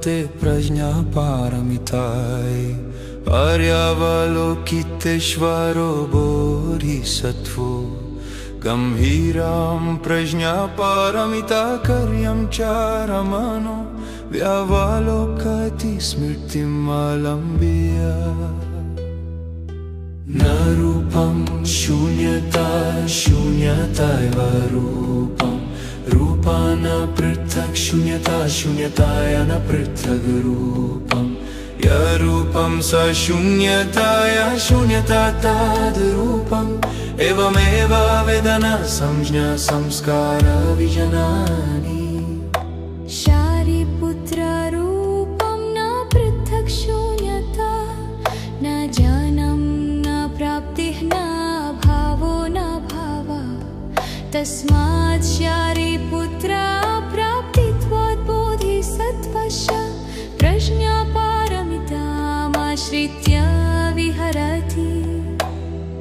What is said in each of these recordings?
ते प्रज्ञापारमिताय आर्यावलोकितेश्वरो बोधिसत्त्वो गम्भीरां प्रज्ञापारमिताकार्यं चारमनो व्यावलोकति स्मृतिमवलम्ब्य न रूपं शून्यता शून्यतैव रूपं रूपा न पृथक् शून्यता शून्यताय न पृथक् रूपं यरूपं स शून्यताय शून्यता तद्रूपम् एवमेव वेदना संज्ञा संस्कार विजनानि शारिपुत्ररूपं न पृथक् शून्यता न जननं न प्राप्तिः न भावो न भावः तस्मात् शारिपुत्रा प्राप्तित्वात् बोधिसत्त्वस्य प्रज्ञापारमितामाश्रित्य विहरति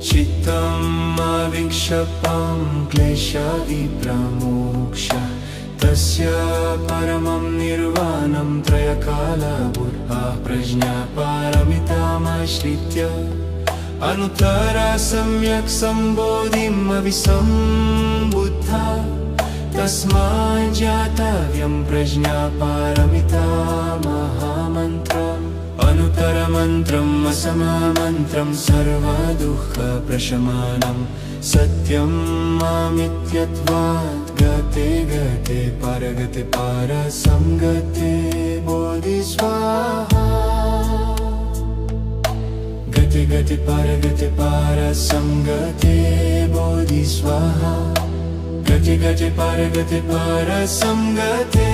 चित्तम् अविक्षिप्तं क्लेशादिप्रमोक्षः तस्य परमं निर्वाणं त्रयकालबुद्धाः प्रज्ञापारमितामाश्रित्य अनुत्तरा सम्यक् सम्बोधिम् अभिसम्बुद्धा तस्मात् जातव्यं प्रज्ञापारमिता महामन्त्रम् अनुत्तरमन्त्रम् असममन्त्रं सर्वदुःखप्रशमनं सत्यं मामित्यत्वात् गते गते परगते परसंगते बोधिस्वाहा गते गते परसंगते बोधिस्वाहा गते गते परसंगते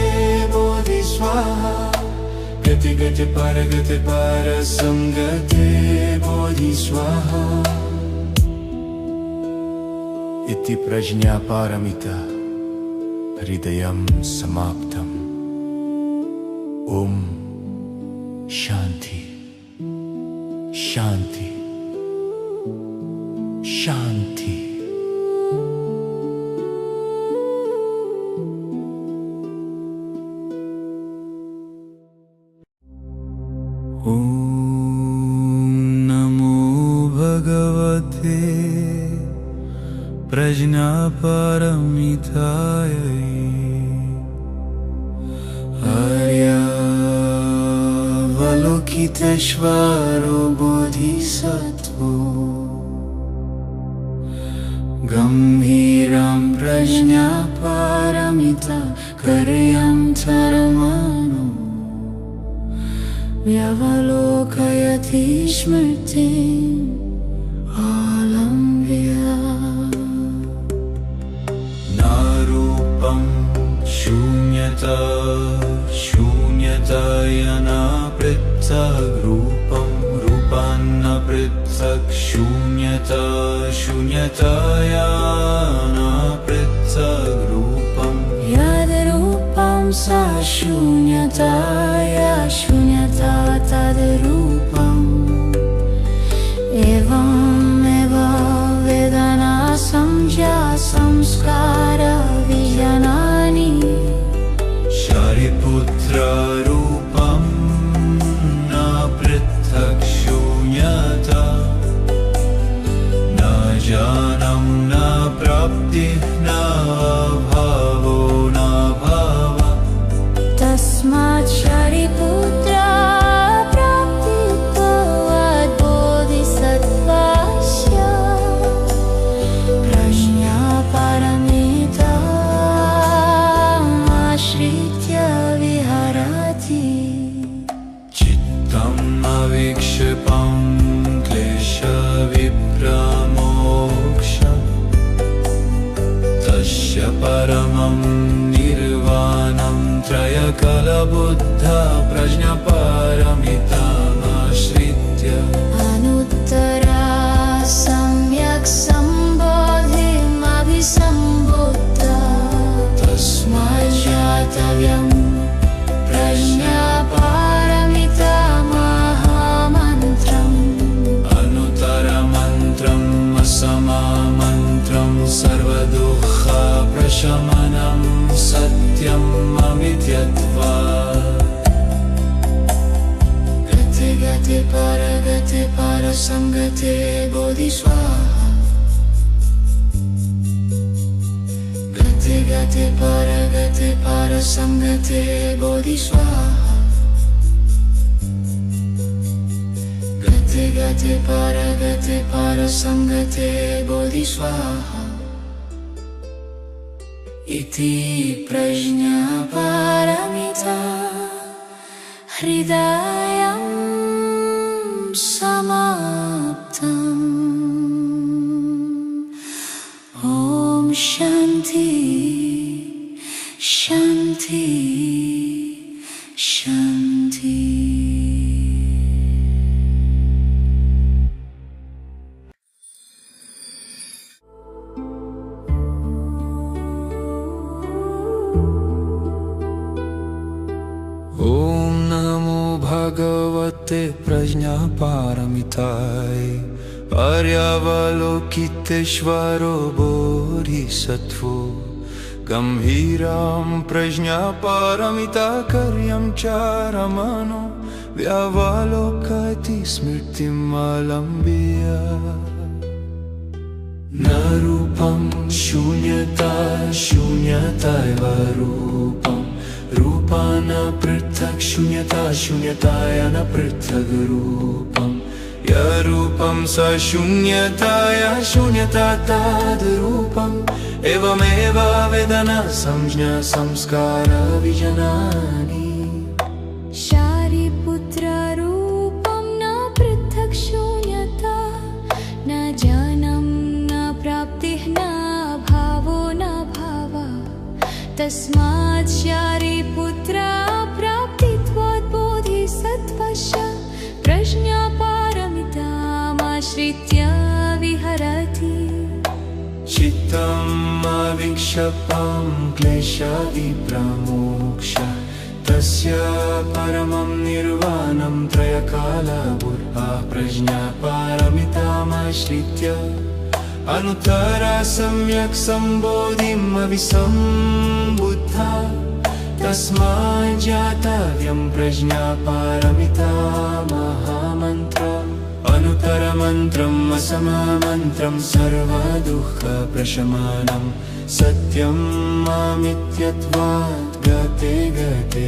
बोधिस्वाहा गते गते परसंगते बोधिस्वाहा इति प्रज्ञापारमिता हृदयं समाप्तम्। ओम शांति शांति शांति। ओम नमो भगवते प्रज्ञापारमिताय आर्यावलोकितेश्वरो बोधिसत्त्वो गम्भीरं प्रज्ञापारमिताकार्यं चारमनो व्यावलोकयति स्मृतिम् अवलम्ब्य न रूपं शून्यता शून्यताय न पृथक् रूपं रूपान्न पृथक् शून्यता शून्यताय न पृथक् रूपं यद्रूपं स शून्यताय शून्यता तद्रूपम् एवमेव वेदना संज्ञा संस्कार विजनानि शारिपुत्ररूपं न पृथक् शून्यता न जननं न प्राप्तिः न भावो न भावः तस्मात् शारिपुत्रा प्राप्तित्वात् बोधिसत्त्वस्य प्रज्ञापारमितामाश्रित्य विहरति चित्तम् अविक्षिप्तं क्लेशविप्रमोक्षः तस्य परमं निर्वाणं त्रयकालबुद्धा प्रज्ञापारमितामाश्रित्य अनुत्तरा सम्यक् सम्बोधिम् अभिसम्बुद्धा तस्मात् जातव्यं प्रज्ञापारमिता महामन्त्रम् अनुत्तरमन्त्रम् असममन्त्रं सर्वदुःखप्रशमनं सत्यं ममित्यत्वात् पारसंगते बोधि स्वाहा गते गते पारसंगते बोधि स्वाहा गते गते पारसंगते बोधि स्वाहा इति प्रज्ञापारमिता हृदयं समाप्तम्। ॐ शान्ति शान्ति शान्ति। ॐ नमो भगवते प्रज्ञापारमिताय आर्यावलोकितेश्वरो बोधिसत्त्वो गम्भीरां प्रज्ञापारमिताकार्यं चारमनो व्यावलोकयति स्मृतिमवलम्ब्य। न रूपं शून्यता शून्यतैव रूपम् रूपा न पृथक् शून्यता शून्यताया न पृथक् रूपम् यरूपं स शून्यताया शून्यता तद्रूपम् एवमेव वेदना संज्ञा संस्कार विजनानि। शारिपुत्ररूपं न पृथक् शून्यता न जननं न प्राप्तिः न भावो न भावः तस्मात् शारिपुत्रा प्राप्तित्वात् बोधिसत्त्वस्य प्रज्ञापारमितामाश्रित्य विहरति। चित्तम् अविक्षिप्तं क्लेशादिप्रमोक्ष्य तस्य परमं निर्वाणं त्रयकालबुद्धा प्रज्ञापारमितामाश्रित्य अनुत्तरा सम्यक् सम्बोधिम् अभिसम्बुद्धा तस्मात् जातव्यं प्रज्ञापारमिता महामन्त्रम् अनुत्तरमन्त्रम् असममन्त्रं सर्वदुःखप्रशमनं सत्यं मामित्यत्वात् गते गते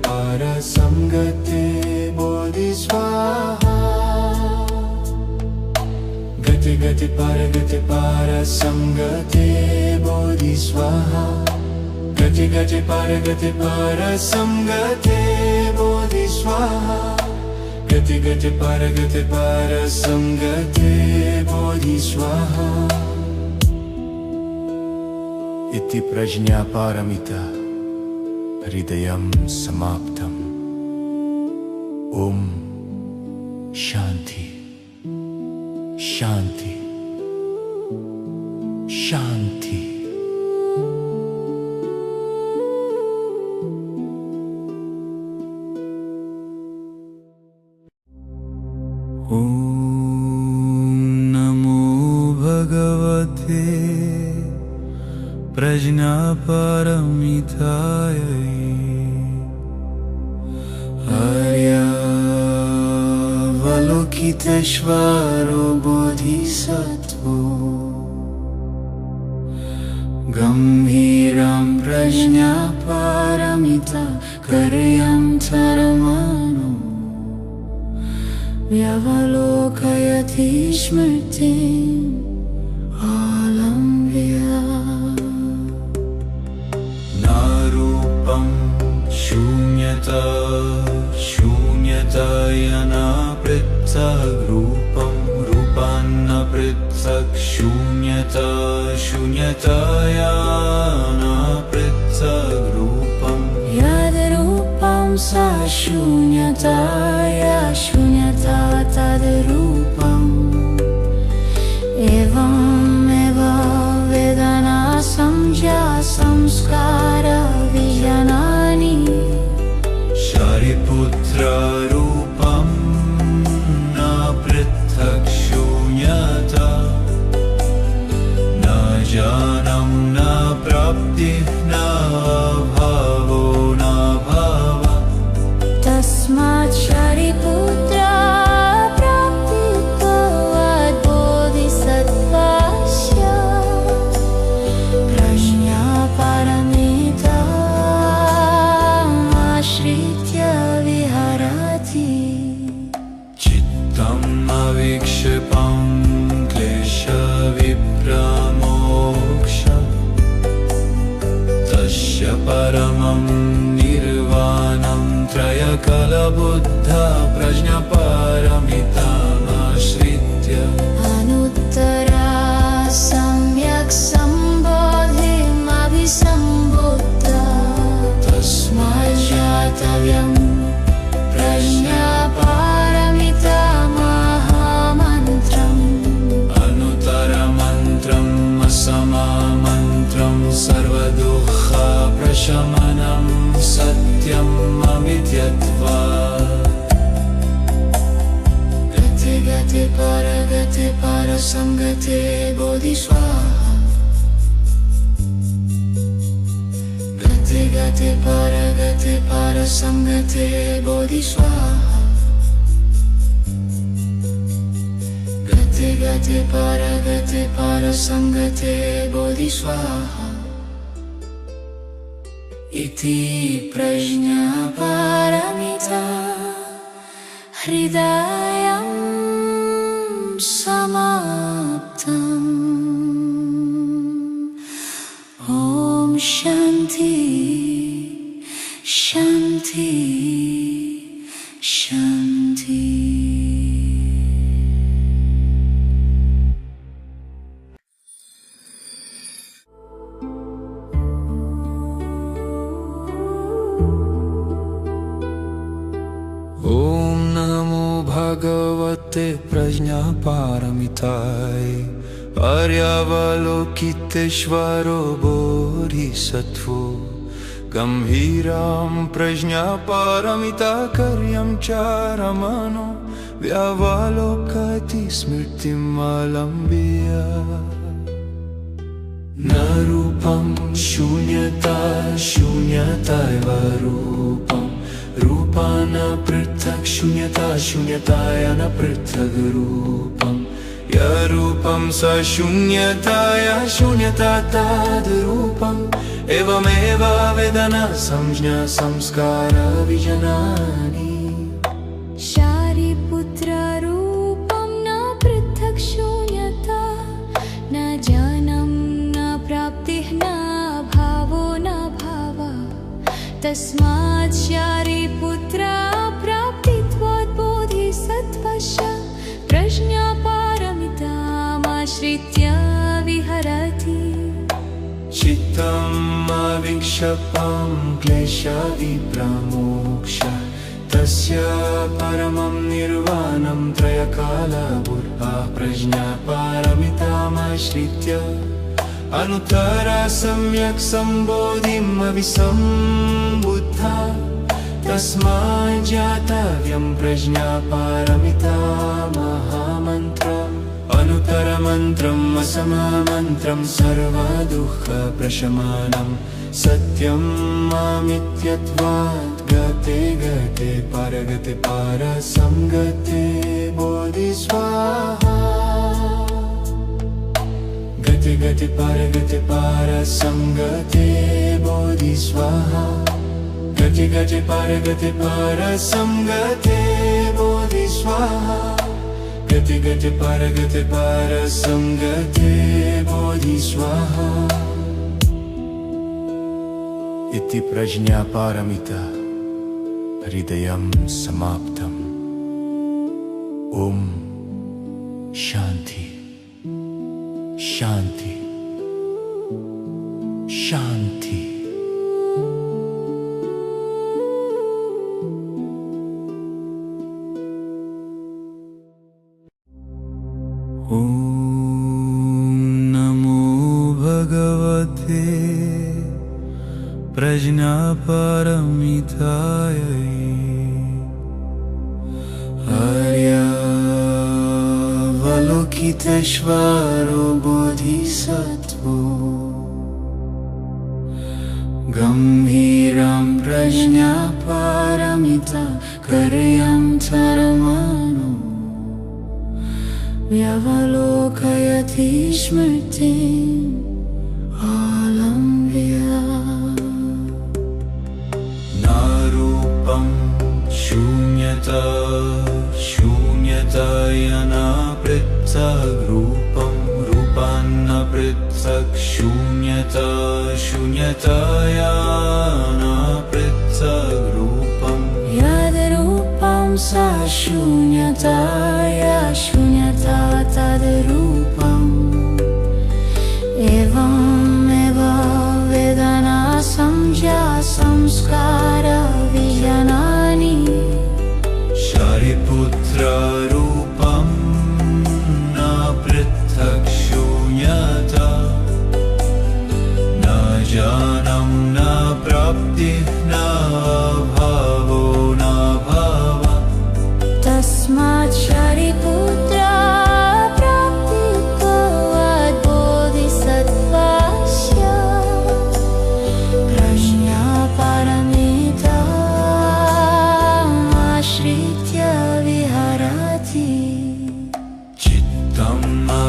पारसंगते बोधि स्वाहा गते गते पारसंगते बोधि स्वाहा गते गते पारसंगते बोधि स्वाहा गते गते पारसंगते बोधि स्वाहा इति प्रज्ञापारमिता हृदयं समाप्तम्। ॐ शान्ति शान्ति शान्ति। ॐ नमो भगवते प्रज्ञापारमिताय आर्यावलोकितेश्वरो बोधिसत्त्वो गम्भीरं प्रज्ञापारमिताकार्यं चारमनो व्यावलोकयति स्मृतिम् अवलम्ब्य। न रूपं शून्यता शून्यताया न पृथक् रूपम् रूपान्न पृथक् शून्यता शून्यताया न पृथक् रूपम् यद्रूपं स शून्यताया शून्यता तद्रूपम् एवमेव वेदना संज्ञा संस्कार विजनानि। शारिपुत्ररूपं न पृथक् शून्यता न जननं न प्राप्तिः न भावो न भावः तस्मात् शारिपुत्रा प्राप्तिः चित्तम् अविक्षिपं क्लेशविप्रमोक्ष तस्य परमं निर्वाणं त्रयकलबुद्धा प्रज्ञापारमितामाश्रित्य अनुत्तरा सम्यक् सम्बोधिमभिसम्बुद्धा तस्मात् ज्ञातव्यं प्रज्ञापारमिता महामन्त्रम् अनुत्तरमन्त्रम् असममन्त्रं सर्वदुःखप्रशमनं सत्यम् अमित्यत्वात् गति परगति परसंगते बोधिस्वाहा गति परगति परसंगते बोधिस्वाहा गति परगति परसंगते बोधिस्वाहा इति प्रज्ञापारमिता हृदयं समाप्तम् ॐ शान्ति शान्ति शान्ति। ॐ नमो भगवते प्रज्ञापारमिताय आर्यावलोकितेश्वरो बोधिसत्त्वो गम्भीरां प्रज्ञापारमिताकार्यं चारमनो व्यावलोकति स्मृतिमवलम्ब्य न रूपं शून्यता शून्यतैव रूपम् रूपा न पृथक् शून्यता शून्यताय न पृथक् रूपम् यरूपं स शून्यताय शून्यता तद्रूपम् एवमेव वेदना संज्ञा संस्कार विजनानि शारिपुत्ररूपं न पृथक् शून्यता न जननं न प्राप्तिः न भावो न भावः तस्मात् शारिपुत्रा प्राप्तित्वात् बोधिसत्त्वस्य प्रज्ञापारमितामाश्रित्य विहरति चित्तम् अविक्षिपं क्लेशविप्रमोक्ष तस्य परमं निर्वाणं त्रयकालबुद्धा प्रज्ञापारमितामाश्रित्य अनुत्तरा सम्यक् सम्बोधिम् अभिसम्बुद्धा तस्मात् ज्ञातव्यं प्रज्ञापारमिता महामन्त्रम् अनुत्तरमन्त्रम् असममन्त्रं सर्वदुःखप्रशमनं सत्यम् अमित्यत्वात् गते गते परसंगते बोधिस्वाहा गति परसंगते बोधिस्वाहा गति परसंगते बोधिस्वाहा गति परसंगते बोधिस्वाहा इति प्रज्ञापारमिता हृदयं समाप्तम् ॐ शान्ति शान्ति शान्ति। ॐ नमो भगवते प्रज्ञापारमिताय आर्यावलोकितेश्वरो बोधिसत्त्वो गम्भीरं प्रज्ञापारमिताकार्यं चारमनो व्यावलोकयति स्मृतिम् आलम्ब्य न रूपं शून्यता शून्यता शून्यताय न पृथक् रूपं रूपान्न पृथक् शून्यता शून्यताय न पृथक् रूपं यद्रूपं स शून्यताय शून्यता तद्रूपम् एवमेव वेदना संज्ञा संस्कार विजनानि शारिपुत्ररूपं न पृथक् शून्यता न जानं न प्राप्तिः न भावो न भावः तस्मात् शारिपुत्र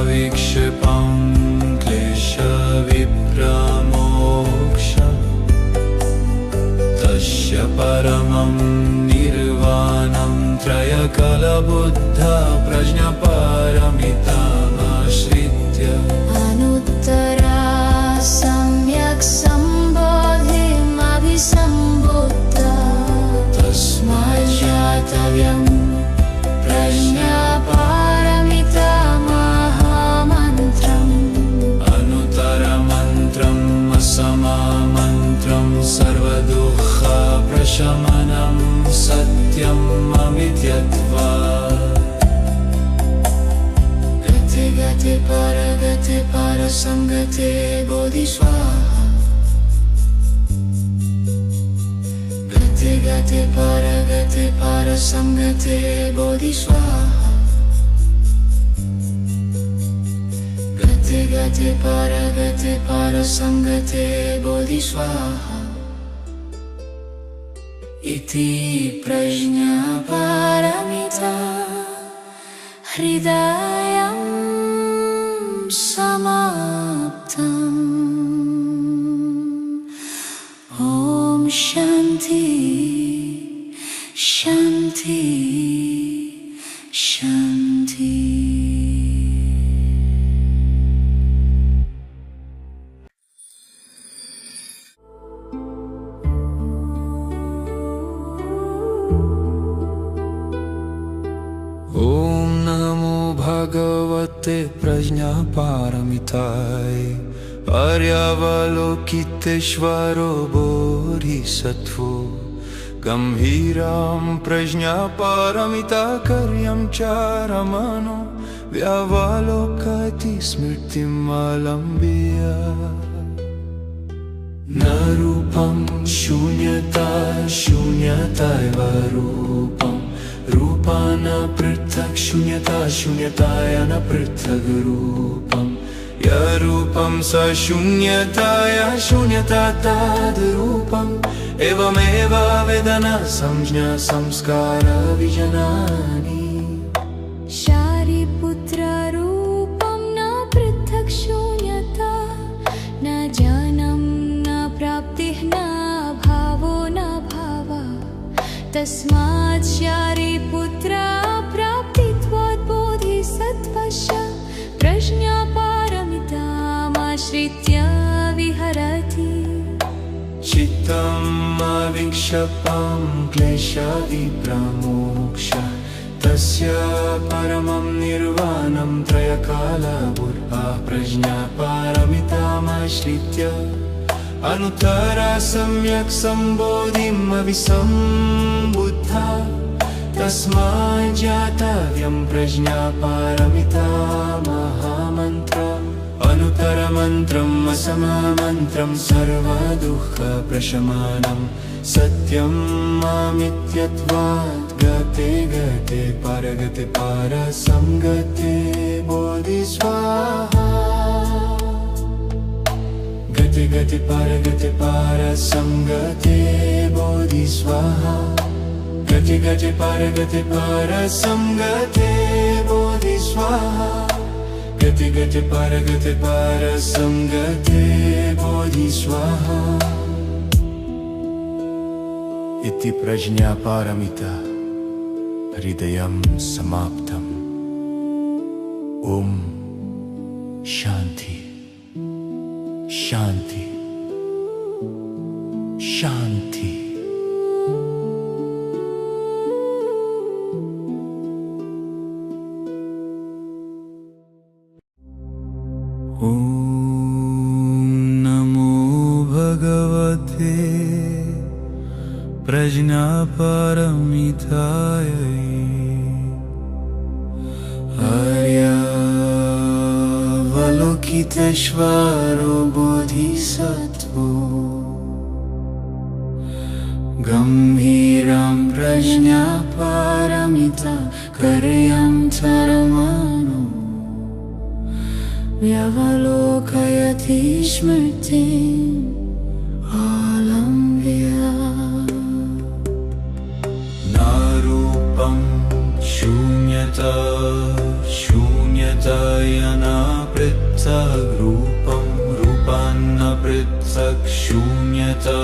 विक्षिपं क्लेशविप्रमोक्ष तस्य परमं निर्वाणं त्रयकलबुद्ध प्रज्ञापारमितामाश्रित्य अनुत्तरा सम्यक् सम्बोधिमभिसम्बुद्ध तस्मात् ज्ञातव्यं समामन्त्रं सर्वदुःखप्रशमनं सत्यम् अमित्यत्वात् गते गते परसंगते बोधिस्वाहा गते गते परसंगते बोधिस्वाहा गते परसंगते बोधिस्वाहा इति प्रज्ञापारमिता हृदयं समाप्तम् ॐ शान्ति शान्ति शान्ति। भगवते प्रज्ञापारमिताय पर्यावलोकितेश्वरो बोधिसत्त्वो गम्भीरं प्रज्ञापारमिताकार्यं चारमनो व्यावलोकयति स्मृतिम् अवलम्ब्य न रूपं शून्यता शून्यतैव रूपम् रूपान पृथक् शून्यता शून्यताय न पृथक् रूपम् यरूपं स शून्यताय शून्यता तद्रूपम् एवमेव वेदना संज्ञा संस्कार विजनानि शारिपुत्ररूपं न पृथक् शून्यता न जानं न प्राप्तिः न भावो न भावः तस्मात् शारिपुत्रा प्राप्तित्वात् बोधिसत्त्वस्य प्रज्ञापारमितामाश्रित्य विहरति चित्तम् अविक्षिपं क्लेशविप्रमोक्ष तस्य परमं निर्वाणं त्रयकालबुद्ध प्रज्ञापारमितामाश्रित्य अनुत्तरा सम्यक् सम्बोधिम् अभिसम्बुद्ध तस्मात् ज्ञातव्यं प्रज्ञापारमिता महामन्त्रम् अनुत्तरमन्त्रम् असममन्त्रं सर्वदुःखप्रशमनं सत्यम् अमित्यत्वात् गते गते परसंगते बोधिस्वाहा गते गते परसंगते बोधिस्वाहा गते गते परसंगते बोधिस्वाहा गते गते परसंगते बोधिस्वाहा इति प्रज्ञापारमिता हृदयं समाप्तम्। ओम शांति शांति शांति। ओम नमो भगवते प्रज्ञापारमिताय आर्यावलोकितेश्वरो बोधिसत्त्वो गम्भीरं प्रज्ञापारमिताकर्यं चरमाणो व्यवलोकयति स्मृतिम् आलम्ब्य। नारूपं शून्यता शून्यताया न पृथक् रूपं रूपान्न पृथक् शून्यता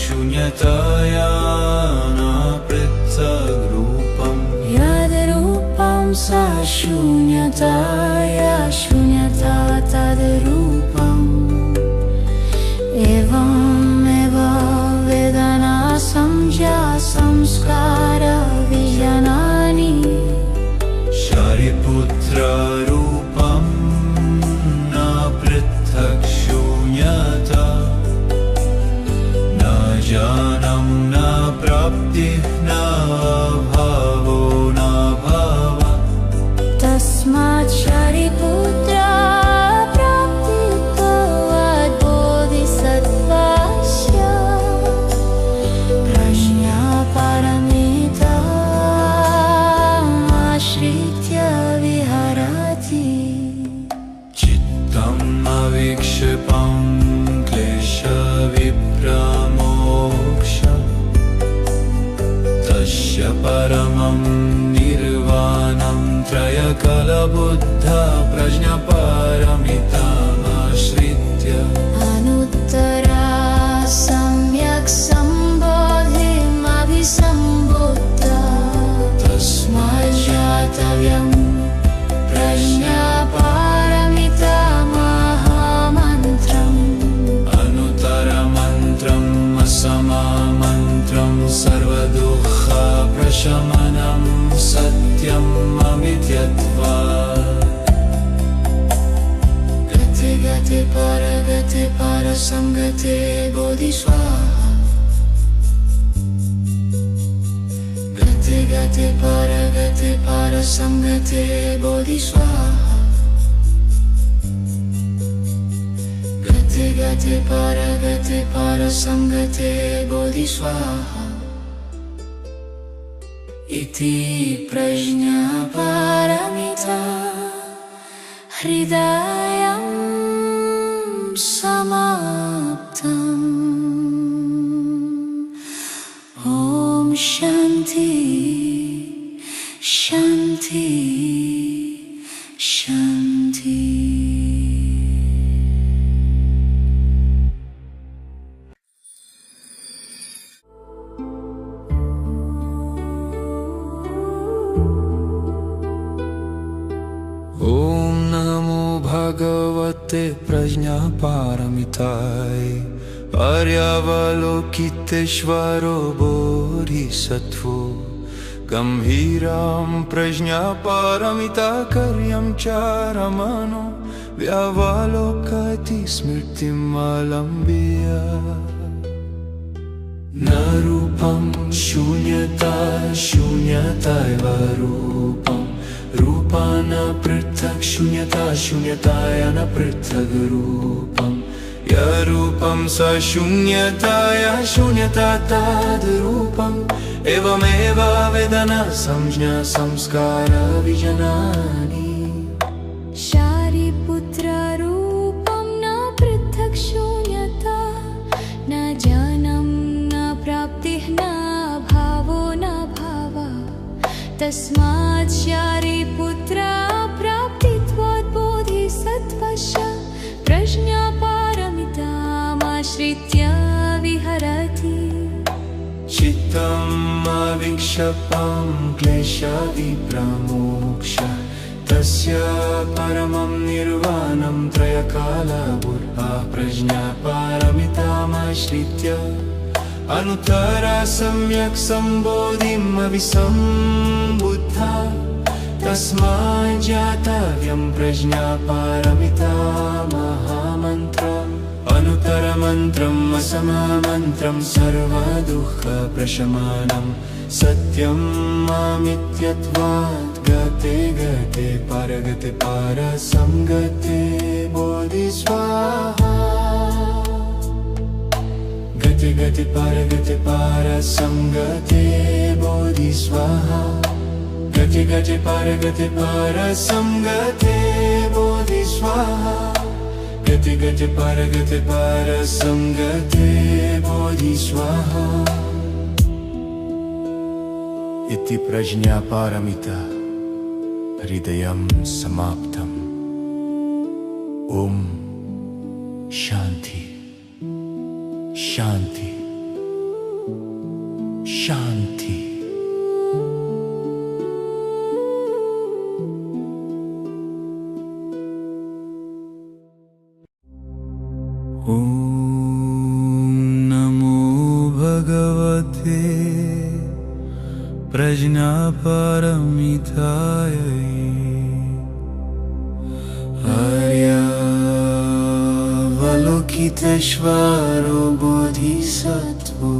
शून्यताया न पृथक् रूपं यद्रूपं स शून्यताया शून्यता तद्रूपम् एवमेव वेदना संज्ञा संस्कार विजनानि शारिपुत्र रूपं न पृथक् शून्यता न ज्ञानं न प्राप्तिः न भावो न भाव तस्मात् शारिपुत्र विक्षिपं क्लेशविप्रमोक्ष तस्य परमं निर्वाणं त्रयकलबुद्ध प्रज्ञापारमितामाश्रित्य अनुत्तरा सम्यक् सम्बोधिमभिसम्बुद्ध तस्मात् ज्ञातव्यं सममन्त्रं सर्वदुःखप्रशमनं सत्यम् अमित्यत्वात्। गते गते परगते परसंगते बोधिस्वाहा गते गते परगते परसंगते बोधिस्वाहा गते परगते परसंगते बोधिस्वाहा इति प्रज्ञापारमिता हृदयं समाप्तम्। ॐ शान्ति शान्ति शान्ति। ओम नमो भगवते प्रज्ञापारमिताय आर्यावलोकितेश्वरो बोधिसत्त्वो गम्भीरं प्रज्ञापारमिताकर्यं चारमनो व्यावलोकयति स्मृतिम् आलम्ब्य। न रूपं शून्यता शून्यतायव रूपं रूपान् पृथक् शून्यता शून्यताया न पृथक् रूपं यरूपं स शून्यताया शून्यता तद्रूपम् एवमेव वेदना संज्ञा संस्कार विजनानि शारिपुत्र रूपं न पृथक् शून्यता न ज्ञानं न प्राप्तिः न भावो न भाव तस्मात् शारिपुत्र प्राप्तित्वात् बोधिसत्त्वस्य प्रज्ञापारमितामाश्रित्य विहरति। चित्तम् अविक्षिपं क्लेशविप्रमोक्ष तस्य परमं निर्वाणं त्रयकालबुद्धा प्रज्ञापारमितामाश्रित्य अनुत्तरा सम्यक् सम्बोधिम् अभिसम्बुद्धा तस्मात् जातव्यं प्रज्ञापारमिता महामन्त्रम् अनुत्तरमन्त्रम् असममन्त्रं सर्वदुःखप्रशमनं सत्यं मामित्यत्वात् गते गते परगते परसंगते बोधिस्वाहा गते गते परसंगते बोधिस्वाहा गते गते परसंगते बोधिस्वाहा गते गते परसंगते बोधिस्वाहा इति प्रज्ञापारमिता हृदयं समाप्तम्। ओम शांति शांति शांति। ओम नमो भगवते प्रज्ञापारमिताय आर्यावलोकितेश्वरो बोधिसत्त्वो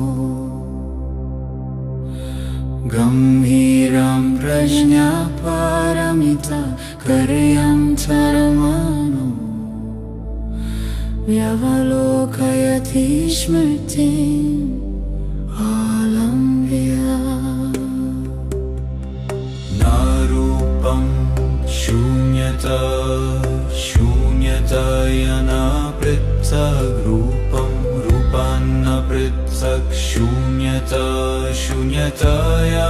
गम्भीरं प्रज्ञापारमिता कर्यं चरमाणो व्यवलोकयति स्मृतिम् आलम्ब्य नारूपं शून्यता शून्यतायना पृथक् रूपं रूपान्न पृथक् शून्यता शून्यतायाना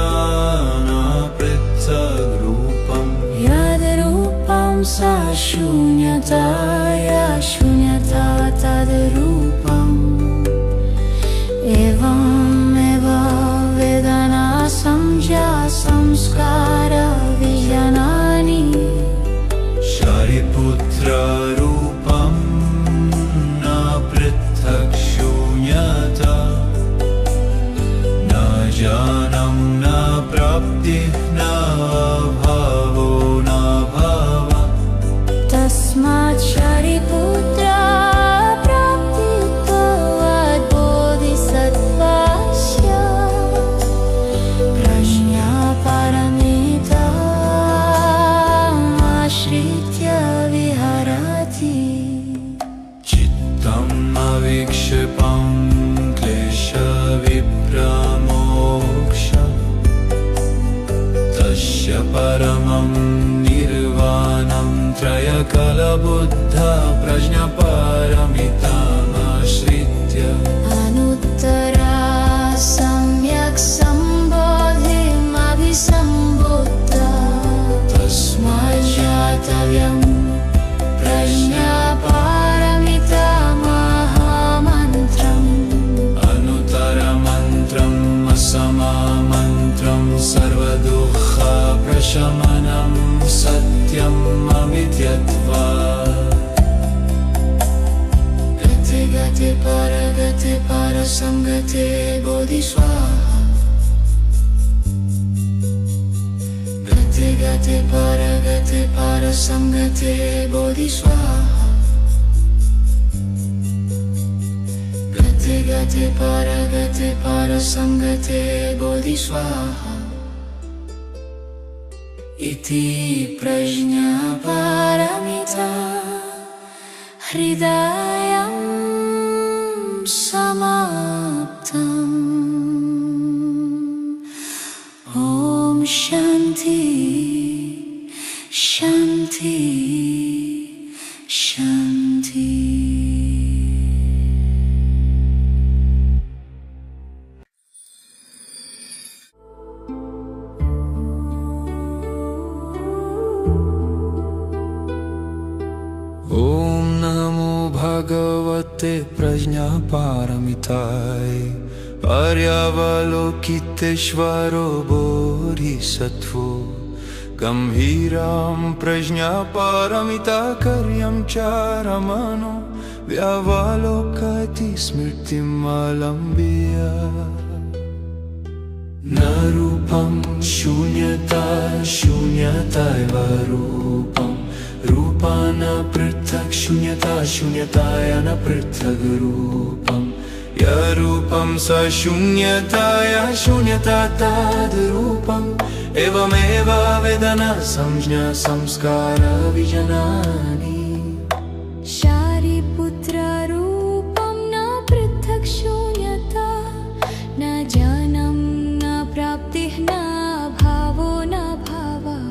पृथक् रूपं यद्रूपं सा शून्यताया शून्यता तद्रूपम् एवमेव वेदना संज्ञा संस्कार विजनानि शारिपुत्र रूपं न पृथक् शून्यता न जानं न प्राप्तिः न भावो न भाव तस्मात् शारिपुत्र विक्षेपं क्लेशविप्रमोक्ष तस्य परमं निर्वाणं त्रयकालबुद्धा प्रज्ञापारमितामाश्रित्य अनुत्तरा सम्यक् सम्बोधिम् अभिसम्बुद्धा तस्मात् जातव्यं प्रज्ञापारमिता सममन्त्रं सर्वदुःखप्रशमनं सत्यं ममित्यत्वात् गते गते परसंगते बोधिस्वाहा गते गते परसंगते बोधिस्वाहा गते परसंगते बोधिस्वाहा इति प्रज्ञापारमिता हृदयं समाप्तम्। ओम शांति शांति शांति। ओम नमो भगवते प्रज्ञापारमिताय आर्यावलोकितेश्वरो बोधिसत्त्वो गम्भीरां प्रज्ञापारमिताकर्यं चारमनो व्यावलोकयति स्मृतिम् आलम्ब्य न रूपं शून्यता शून्यतैव रूपं रूपा न पृथक् शून्यता शून्यताय न पृथग् रूपम् यरूपं स शून्यताय शून्यता तद्रूपम् एवमेव वेदना संज्ञा संस्कार विजनानि शारिपुत्ररूपं न पृथक् शून्यता न जानं न प्राप्तिः न भावो न भावः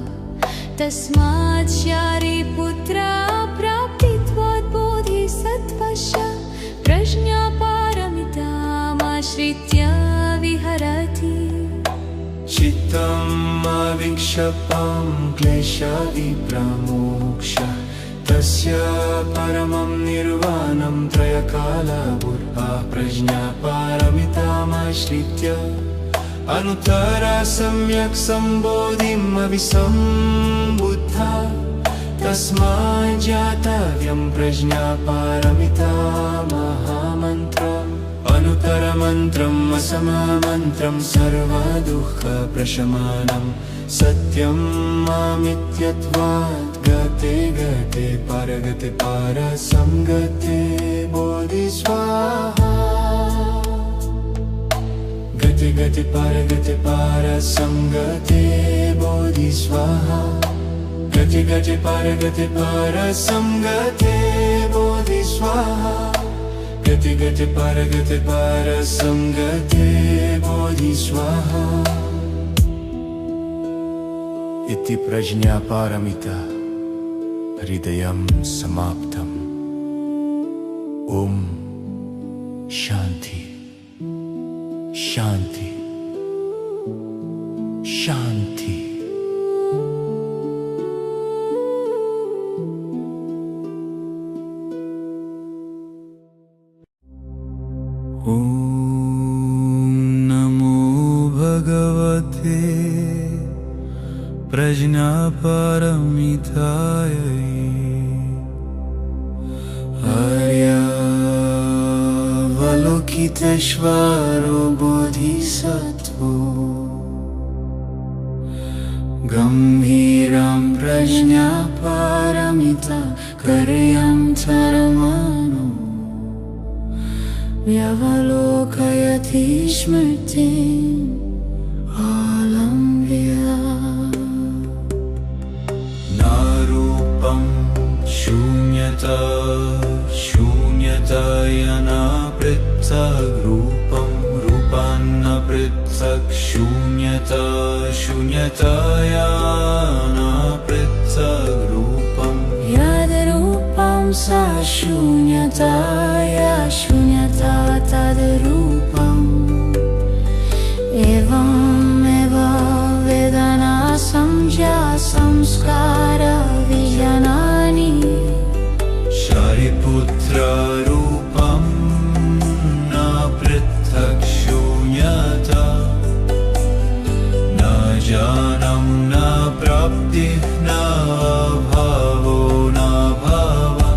तस्मात् शारिपुत्रा प्राप्तित्वात् बोधिसत्त्वस्य प्रज्ञापारमितामाश्रित्य विहरति चित्तम् अविक्षिप्तं क्लेशविप्रमोक्ष तस्य परमं निर्वाणं त्रयकालपूर्वा प्रज्ञापारमितामाश्रित्य अनुत्तरा सम्यक् सम्बोधिम् अभिसम्बुद्धा तस्मात् ज्ञातव्यं प्रज्ञापारमिता महामन्त्रम् अनुत्तरमन्त्रम् असममन्त्रं सर्वदुःखप्रशमनं सत्यम् मामित्यत्वात् गते गते परसंगते बोधिस्वाहा गते गते परसंगते बोधिस्वाहा गते गते परसंगते बोधिस्वाहा गते गते परसंगते बोधिस्वाहा इति प्रज्ञापारमिता हृदयं समाप्तम्। ओम शांति शांति शांति। ॐ नमो भगवते प्रज्ञापारमिताय आर्यावलोकितेश्वरो बोधिसत्त्वो गम्भीरं प्रज्ञापारमिताकर्यं चरमनो व्यावलोकयति स्मृतिम् आलम्ब्य नारूपं शून्यता शून्यताय न पृथक् रूपं रूपान्न पृथक् शून्यता शून्यताय न पृथक् रूपम् यद्रूपं स शून्यताय शून्यता तद्रूपम् एवमेव वेदना संज्ञा संस्कार विजनानि शारिपुत्ररूपं न पृथक् शून्यता न जानं न प्राप्तिः न भावो न भावः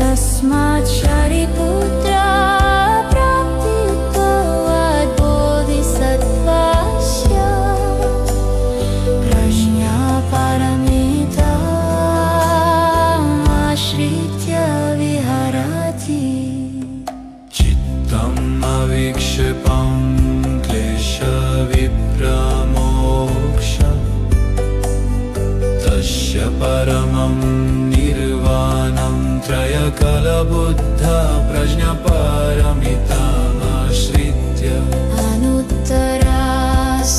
तस्मात् शारिपुत्रा प्राप्तित्वात् बोधिसत्त्वस्य प्रज्ञापारमितामाश्रित्य विहरति चित्तम् अविक्षिप्तं क्लेशविप्रमोक्ष तस्य परमं निर्वाणं त्रयकालबुद्धा प्रज्ञापारमितामाश्रित्य अनुत्तरा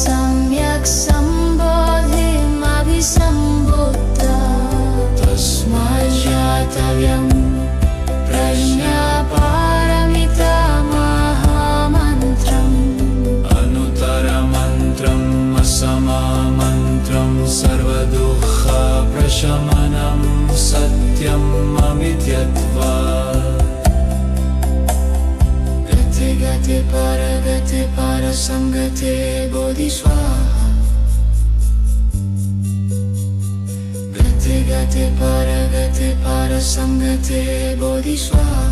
सम्यक् सम्बोधिम् अभिसम्बुद्धा तस्मात् ज्ञातव्यं प्रज्ञापारमिता महामन्त्रम् अनुत्तरमन्त्रम् असममन्त्रं सर्वदुःखप्रशमनं सत्यं ममित्यत्वात् गते गते परसंगते बोधिस्वाहा गते परगते परसंगते बोधि स्वाहा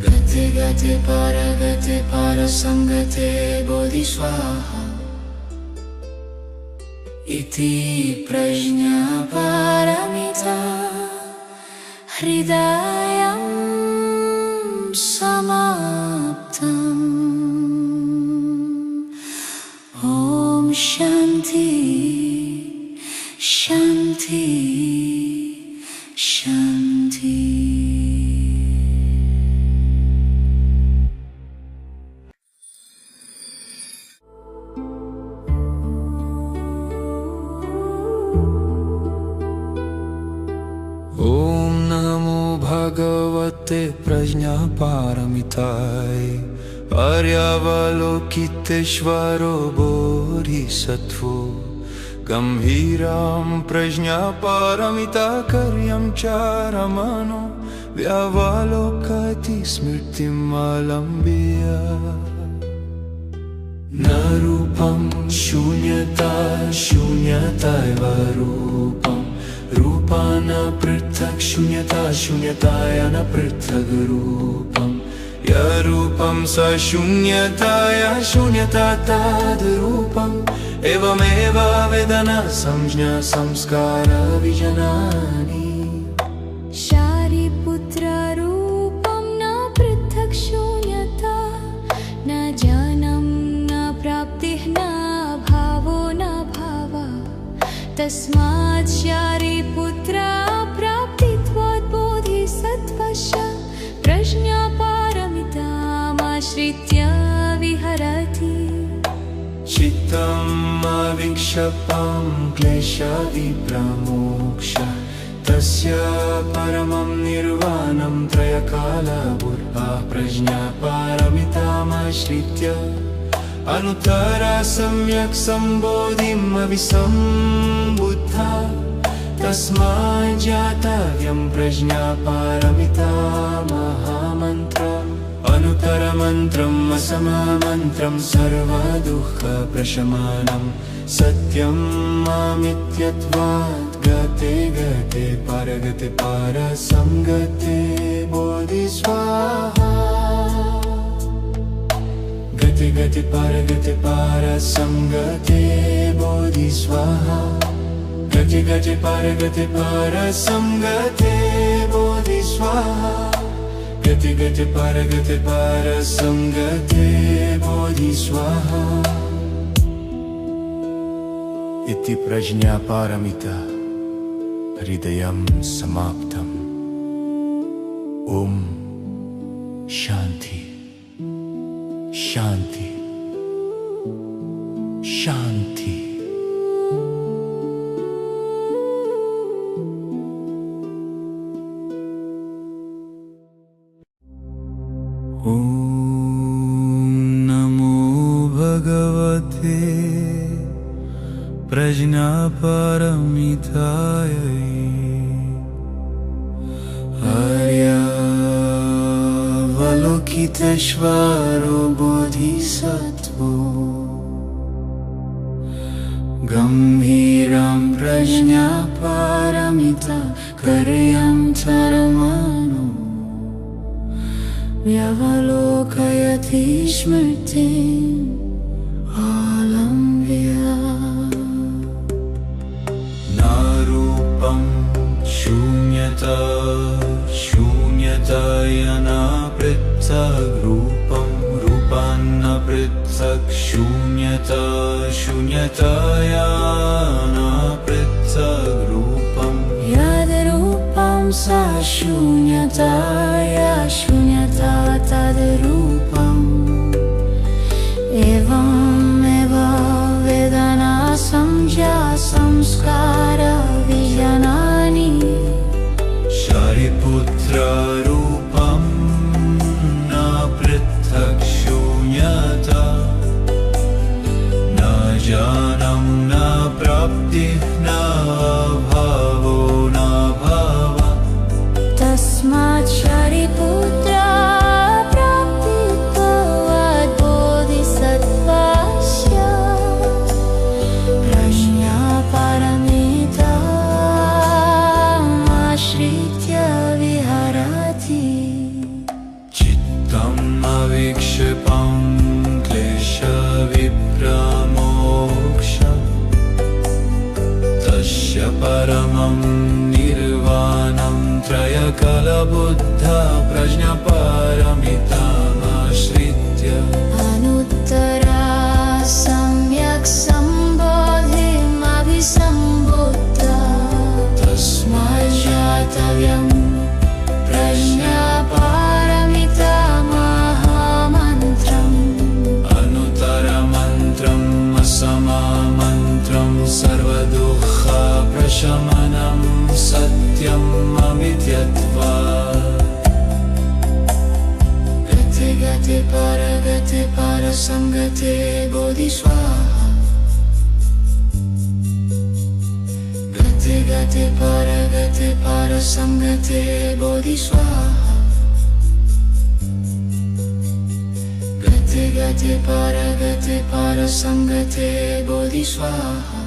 गते गते परगते परसंगते बोधि स्वाहा इति प्रज्ञापारमिता हृदयं समाप्तम् ॐ शान्ति शान्ति शान्ति। ॐ नमो भगवते प्रज्ञापारमिताय आर्यावलोकितेश्वरो बोधिसत्त्वो गम्भीरां प्रज्ञापारमिताकार्यं चारमनो व्यावलोकयति स्मृतिमवलम्ब्य न रूपं शून्यता शून्यतैव रूपम् रूपा न पृथक् शून्यता शून्यताय न पृथक् रूपम् यरूपं स शून्यताय शून्यता तद्रूपम् एवमेव वेदना संज्ञा संस्कार विजनानि शारिपुत्ररूपं न पृथक् शून्यता न जननं न प्राप्तिः न भावो न भावः तस्मात् शारिपुत्रा प्राप्तित्वात् बोधिसत्त्वस्य प्रज्ञापारमितामाश्रित्य विहरति चित्तम् अविक्षिप्तं क्लेशविप्रमोक्ष तस्य परमं निर्वाणं त्रयकालबुद्धा प्रज्ञापारमितामाश्रित्य अनुत्तरा सम्यक् सम्बोधिम् अभिसम्बुद्धा तस्मात् जातव्यं प्रज्ञापारमिता महामन्त्रम् अनुत्तरमन्त्रम् असममन्त्रं सर्वदुःखप्रशमनं सत्यं मामित्यत्वात् गते गते परगते परसंगते बोधि स्वाहा गते गते परगते परसंगते बोधि स्वाहा गते गते परगते परसंगते बोधि स्वाहा गते गते परगते परसंगते बोधि स्वाहा इति प्रज्ञापारमिता हृदयं समाप्तम् ॐ शान्ति शान्ति शान्ति। ॐ नमो भगवते प्रज्ञापारमिताय आर्यावलोकितेश्वरो बोधिसत्त्वो गम्भीरं प्रज्ञापारमिताकार्यं चारमनो व्यावलोकयति स्मृतिम् अवलम्ब्य न रूपं शून्यता शून्यताय न पृथक् रूपं रूपान्न पृथक् शून्यता शून्यताय न पृथक् रूपम् यद्रूपं स शून्यताय शून्यता तद्रूपम् एवमेव वेदना संज्ञा संस्कार विजनानि शारिपुत्ररूपं न पृथक् शून्यता न जानं न प्राप्तिः न भावो न भावः तस्मात् शारिपुत्रा प्राप्तित्वात् बोधिसत्त्वस्य प्रज्ञापारमिता परमं निर्वाणं त्रयकलबुद्धा प्रज्ञापारमितामाश्रित्य अनुत्तरा सम्यक् सम्बोधिमभिसम्बुद्धा तस्मात् ज्ञातव्यं प्रज्ञापारमिता महामन्त्रम् अनुत्तरमन्त्रम् असममन्त्रं सर्वदुःखप्रशमनं सत्यम् अमित्यत्वात् गते गते परगते परसंगते बोधिस्वाहा गते गते परगते परसंगते बोधिस्वाहा गते गते परगते परसंगते बोधिस्वाहा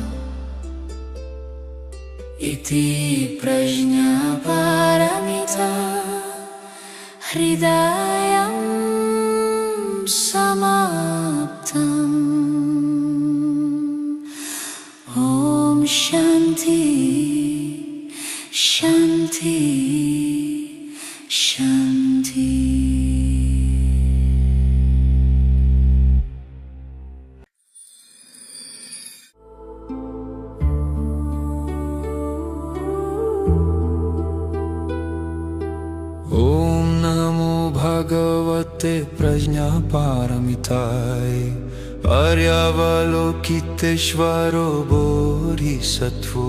इति प्रज्ञापारमिता हृदयं समाप्तम् ॐ शान्ति शान्ति शान्ति। ॐ नमो भगवते प्रज्ञापारमिताय पर्यावलोकितेश्वरो बोधिसत्त्वो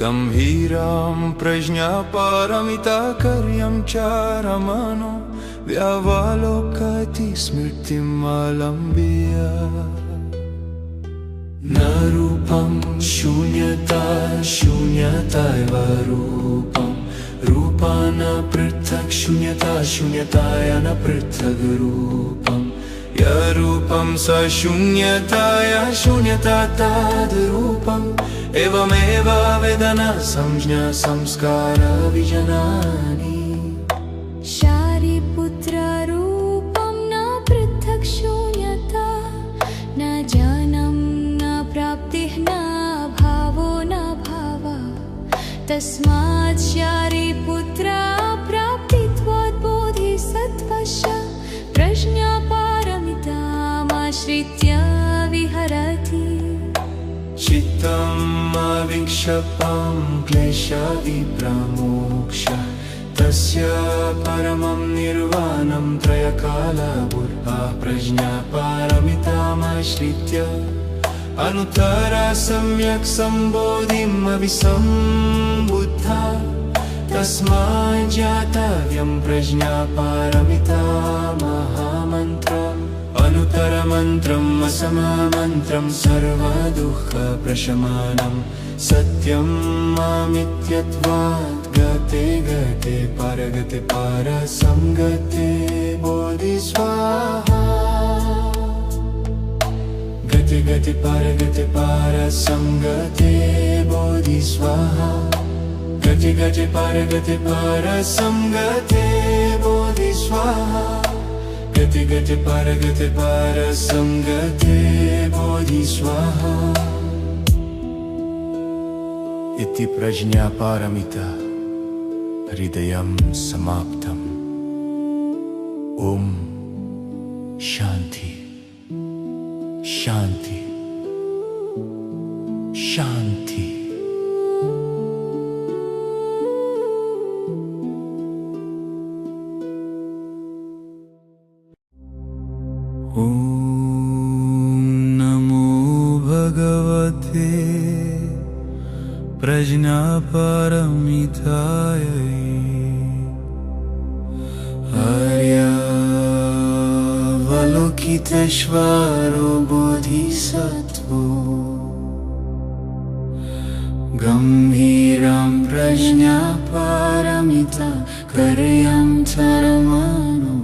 गम्भीरां प्रज्ञापारमिताकार्यं चारमनो व्यावलोकति स्मृतिम् अवलम्ब्य न रूपं शून्यता शून्यतैव रूपम् रूपा न पृथक् शून्यता शून्यताय न पृथक् रूपम् यरूपं स शून्यताय शून्यता तद्रूपम् एवमेव वेदना संज्ञा संस्कार विजनानि शारिपुत्ररूपं न पृथक् शून्यता न जननं न प्राप्तिः न भावो न भावः तस्मात् शारिपुत्रा प्राप्तित्वात् बोधिसत्त्वस्य प्रज्ञापारमितामाश्रित्य विहरति चित्तम् अविक्षिप्तं क्लेशविप्रमोक्ष्य तस्य परमं निर्वाणं त्रयकालबुद्धा प्रज्ञापारमितामाश्रित्य अनुत्तरा सम्यक् सम्बोधिम् अभिसम्बुद्धा तस्मात् ज्ञातव्यं प्रज्ञापारमिता महामन्त्रम् अनुत्तरमन्त्रम् असममन्त्रं सर्वदुःखप्रशमनं सत्यम् अमित्यत्वात् गते गते परसंगते बोधिस्वाहा गते गते परसंगते बोधिस्वाहा गते गते परसंगते बोधिस्वाहा गते गते परसंगते बोधिस्वाहा इति प्रज्ञापारमिता हृदयं समाप्तम् ॐ शान्ति शान्ति शान्ति। ॐ नमो भगवते प्रज्ञापारमिताय आर्यावलोकितेश्वरो बोधिसत्त्वो गम्भीरं प्रज्ञापारमिताकार्यं चारमनो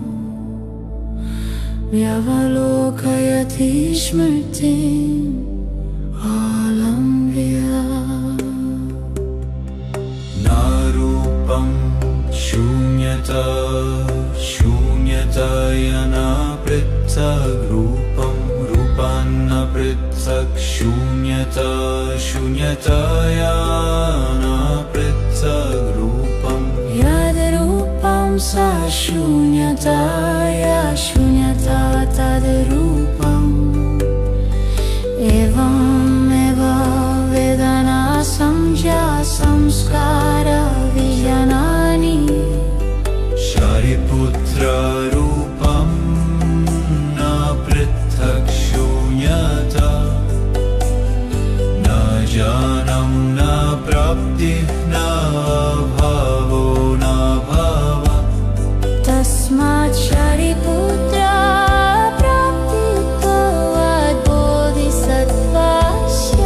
व्यावलोकयति स्मृतिम् अवलम्ब्य नारूपं शून्यता शून्यताय न पृथक् रूपं रूपान्न पृथक् शून्यता शून्यताया सा शून्यताया शून्यता तद्रूपम् एवमेव वेदना संज्ञा संस्कार विजनानि शारिपुत्ररूपं न पृथक् शून्यता न जानं न प्राप्तिः न भावो न भाव तस्मात् शारिपुत्रा प्राप्तित्वात् बोधिसत्त्वस्य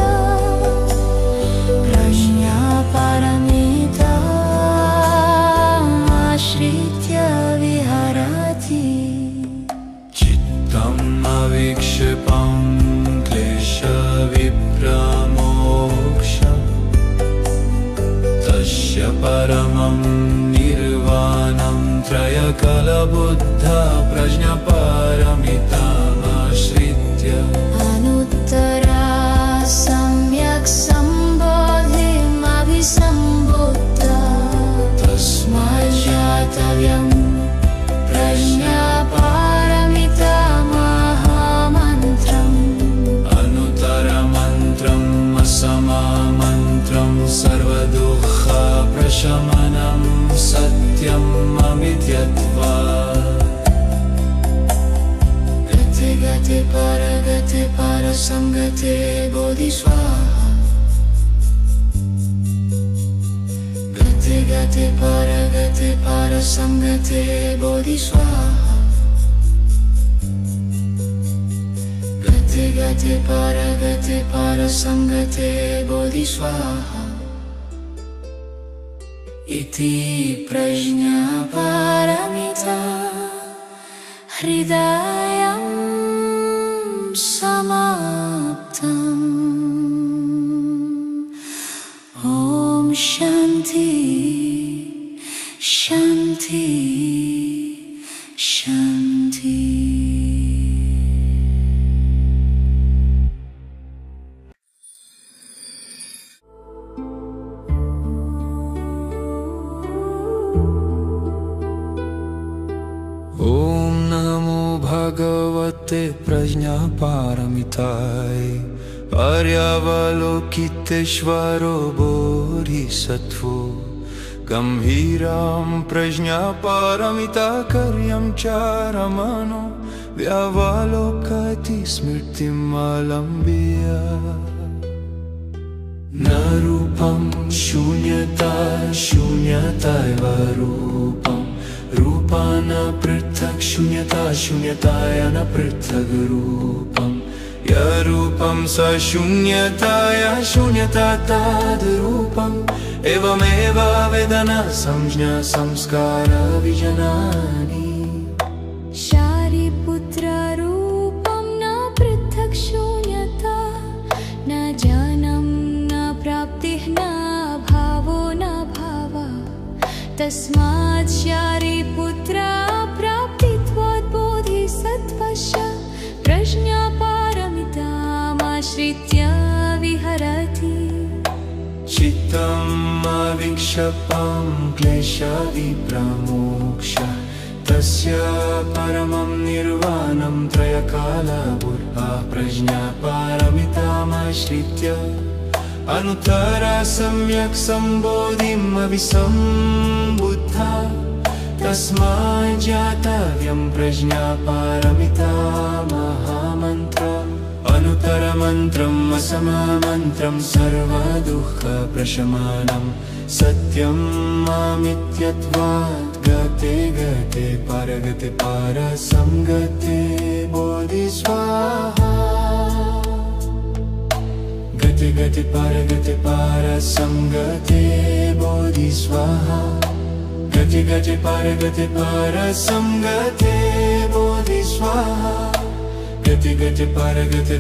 प्रज्ञापारमिता आश्रित्य विहरति चित्तम् अविक्षिपं क्लेशविप्रमोक्षम् तस्य परमं निर्वाणं त्रयकलबुद्धा प्रज्ञापारमितामाश्रित्य अनुत्तरा सम्यक् सम्बोधिमभिसम्बुद्धा तस्मात् ज्ञातव्यं प्रज्ञापारमिता महामन्त्रम् अनुतरमन्त्रम् असममन्त्रं सर्वदुःखप्रशमनं सत्यम् अमित्यत्वात् गते गते परगते परसंगते बोधिस्वाहा गते गते परगते परसंगते बोधिस्वाहा गते गते परगते परसंगते बोधिस्वाहा इति प्रज्ञापारमिता हृदयं समाप्तम् ॐ शान्ति शान्ति शान्ति ॐ नमो भगवते प्रज्ञापारमिताय पर्यावलोकितेश्वरो बोधिसत्त्वो गम्भीरां प्रज्ञापारमिताकार्यं चारमनो व्यावलोकति स्मृतिम् अवलम्ब्य न रूपं शून्यता शून्यतैव रूपम् रूपा न पृथक् शून्यता शून्यताय न पृथग् रूपम् यरूपं स शून्यताय शून्यता तद्रूपम् एवमेव वेदना संज्ञा संस्कार विजनानि शारिपुत्ररूपं न पृथक् शून्यता न जानं न प्राप्तिः न भावो न भावा तस्मात् शारिपुत्रा प्राप्तित्वात् बोधिसत्त्वस्य प्रज्ञापारमितामाश्रित्य विहरति चित्तम् अविक्षिपं क्लेशविप्रमोक्षः तस्य परमं निर्वाणं त्रयकालबुद्धा प्रज्ञापारमितामाश्रित्य अनुत्तरा सम्यक् सम्बोधिम् अभिसम्बुद्धा तस्मात् ज्ञातव्यं प्रज्ञापारमिता महामन्त्रम् अनुतरमन्त्रम् असममन्त्रं सर्वदुःखप्रशमनं सत्यम् अमित्यत्वात् गते गते परसंगते बोधिस्वाहा गते गते परसंगते बोधिस्वाहा गते गते परसंगते बोधिस्वाहा गते गते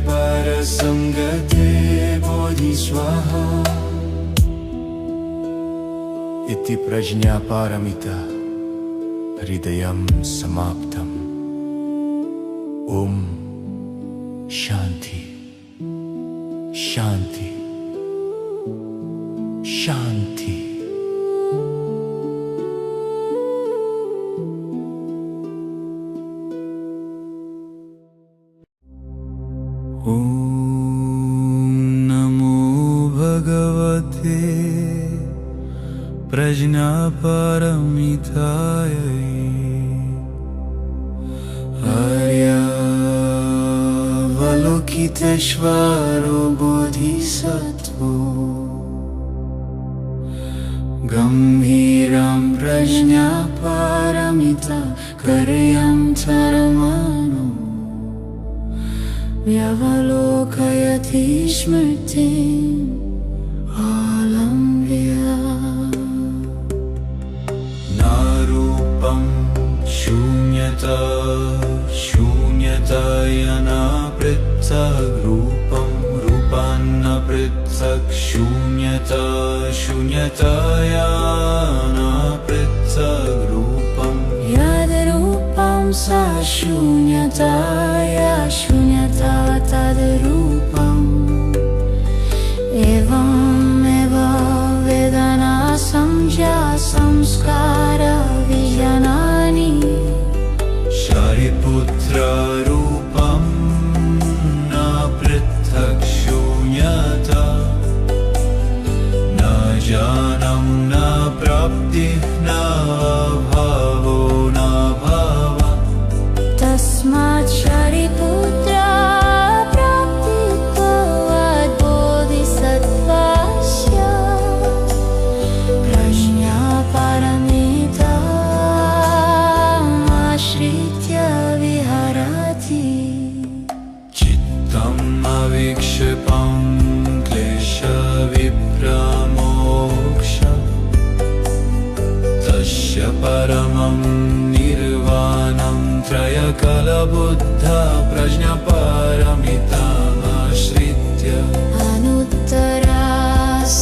परसंगते बोधिस्वाहा इति प्रज्ञापारमिता हृदयं समाप्तम् ॐ शान्ति शान्ति शान्ति भगवते प्रज्ञापारमितायै आर्यावलोकितेश्वरो बोधिसत्त्वो गम्भीरं प्रज्ञापारमिताकर्यं चरमाणो व्यवलोकयति स्मृतिम् आलम्ब्य नारूपं शून्यता शून्यतायना पृथक् रूपं रूपान्न पृथक् शून्यता शून्यतायाना पृथक् रूपं यद्रूपं सा शून्यताया शून्यता तद्रूपम् एवमेव वेदना संज्ञा संस्कार विजनानि शारिपुत्ररूपं न पृथक् शून्यता न ज्ञानं न प्राप्तिः न भावो न भावः तस्मात् शारिपुत्र विक्षेपं क्लेशविप्रमोक्ष तस्य परमं निर्वाणं त्रयकलबुद्धा प्रज्ञापारमितामाश्रित्य अनुत्तरा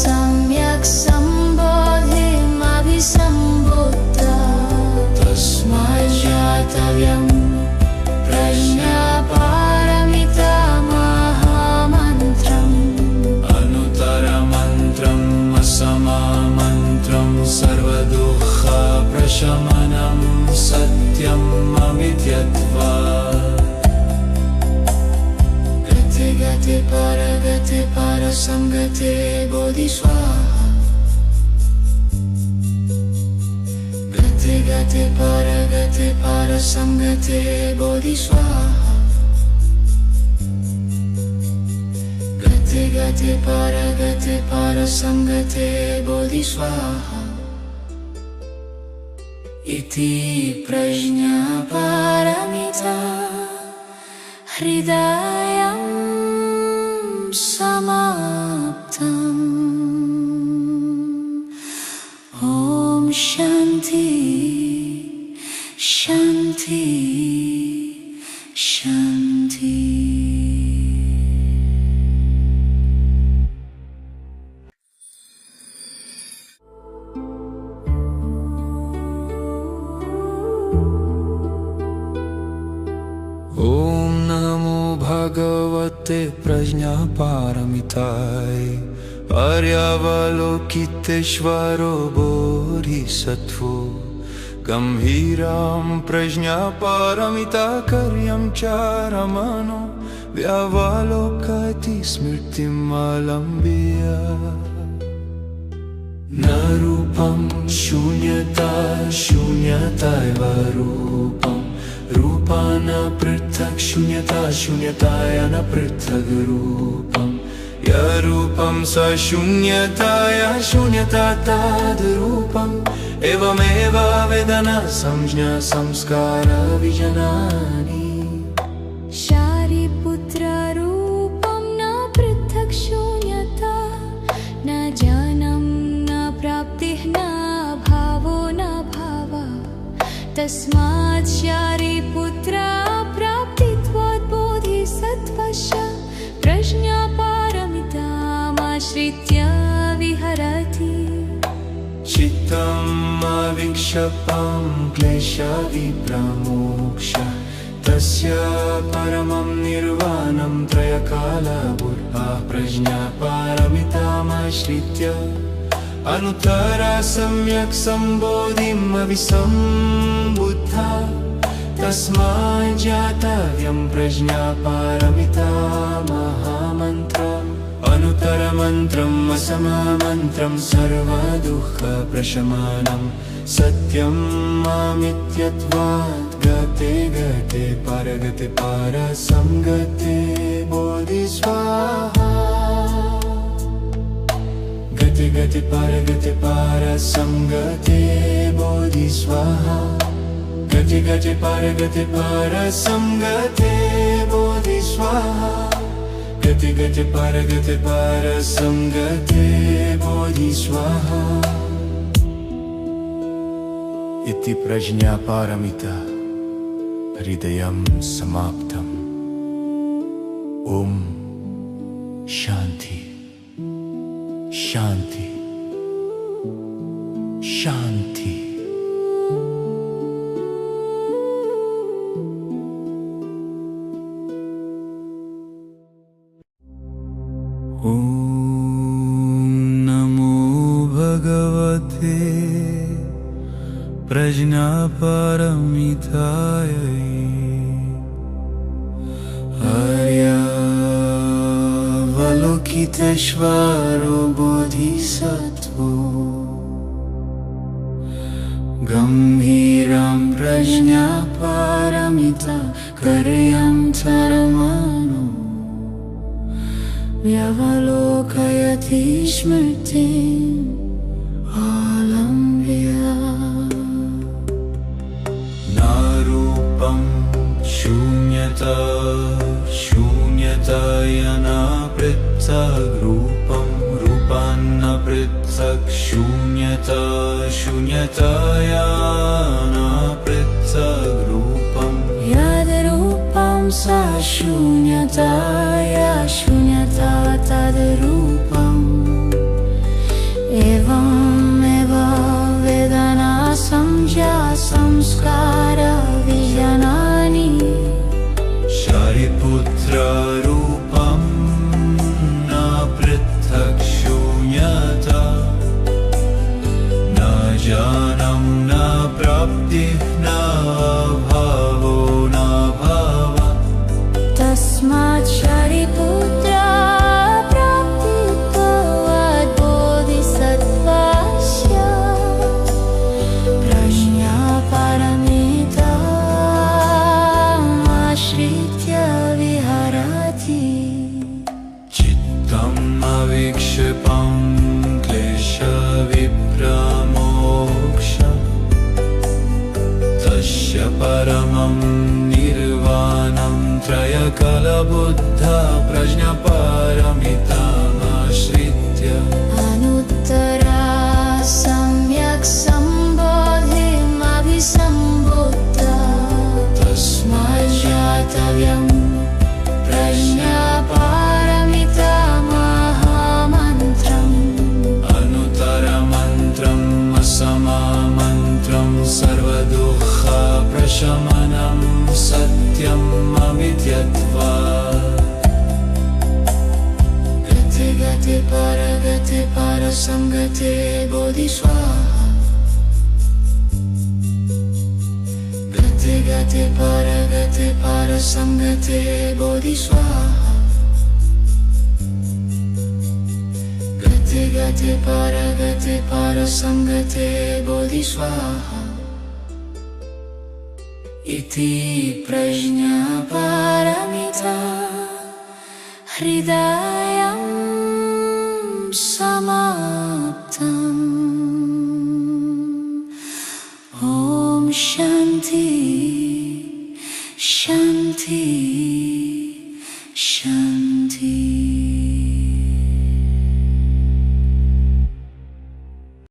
सम्यक् सम्बोधिमभिसम्बुद्धा तस्मात् ज्ञातव्यं प्रज्ञापारमिता सममन्त्रं सर्वदुःखप्रशमनं सत्यम् अमित्यत्वात् गते गते परगते परसंगते बोधिस्वाहा गते गते परगते परसंगते बोधिस्वाहा गते परगते परसंगते बोधिस्वाहा इति प्रज्ञापारमिता हृदयं समाप्तम् ॐ शान्ति शान्ति शान्ति। भगवते प्रज्ञापारमिताय आर्यावलोकितेश्वरो बोधिसत्त्वो गम्भीरं प्रज्ञापारमिताकर्यं चारमनो व्यावलोकयति स्मृतिम् आलम्ब्य न रूपं शून्यता शून्यतैव रूपम् रूपान पृथक् शून्यता शून्यताय न पृथक् रूपम् यरूपं स शून्यताय शून्यता तद्रूपम् एवमेव वेदना संज्ञा संस्कार विजनानि शारिपुत्ररूपं न पृथक् शून्यता न ज्ञानं न प्राप्तिः न भावो न भावः तस्मात् शारिपुत्रा प्राप्तित्वात् बोधिसत्त्वस्य प्रज्ञापारमितामाश्रित्य विहरति चित्तम् अविक्षेपं क्लेशविप्रमोक्ष तस्य परमं निर्वाणं त्रयकालबुद्धा प्रज्ञापारमितामाश्रित्य अनुत्तरा सम्यक् सम्बोधिम् अभिसम्बुद्धा तस्मात् ज्ञातव्यं प्रज्ञापारमिता महामन्त्रम् अनुत्तरमन्त्रम् असममन्त्रम् सर्वदुःखप्रशमनम् सत्यं मामित्यत्वात् गते गते परगते परसंगते बोधिस्वाहा गते गते परसंगते बोधिस्वाहा गते गते परसंगते बोधिस्वाहा गते गते परसंगते बोधिस्वाहा इति प्रज्ञापारमिता हृदयं समाप्तम् ओम शांति शांति शांति। ओम नमो भगवते प्रज्ञापारमिताय आर्यावलोकितेश्वरो बोधिसत्त्वो गम्भीरं प्रज्ञापारमिता कर्यं चरमाणो व्यवलोकयति स्मृतिम् आलम्ब्य नारूपं शून्यता शून्यतायना पृथक् रूपं रूपान्न पृथक् शून्यता शून्यतायाना पृथक् रूपं यद्रूपं सा शून्यताया शून्यता तद्रूपम् एवमेव वेदना संज्ञा संस्कार विजनानि शारिपुत्र रूपं न पृथक् शून्यता न जानं न प्राप्तिः न भावो न भाव तस्मात् शारिपुत्र प्राप्तित्वात् बोधिसत्त्वस्य प्रज्ञापारमितामाश्रित्य विहरति चित्तम् अविक्षिपं क्लेशविप्रमोक्ष तस्य परमं निर्वाणं त्रयकलबुद्धा प्रज्ञापारमितामाश्रित्य अनुत्तरा सम्यक् सम्बोधिमभिसम्बुद्धा तस्मात् ज्ञातव्यं प्रज्ञापारमिता महामन्त्रम् अनुत्तरमन्त्रम् असममन्त्रम् सर्वदुःखप्रशमनम् सत्यं ममित्यत्वात् गते गते परगते परसंगते बोधिस्वाहा गते गते परगते परसंगते बोधिस्वाहा गते गते परगते परसंगते बोधिस्वाहा इति प्रज्ञापारमिता हृदयं समाप्तम् ॐ शान्ति शान्ति शान्ति।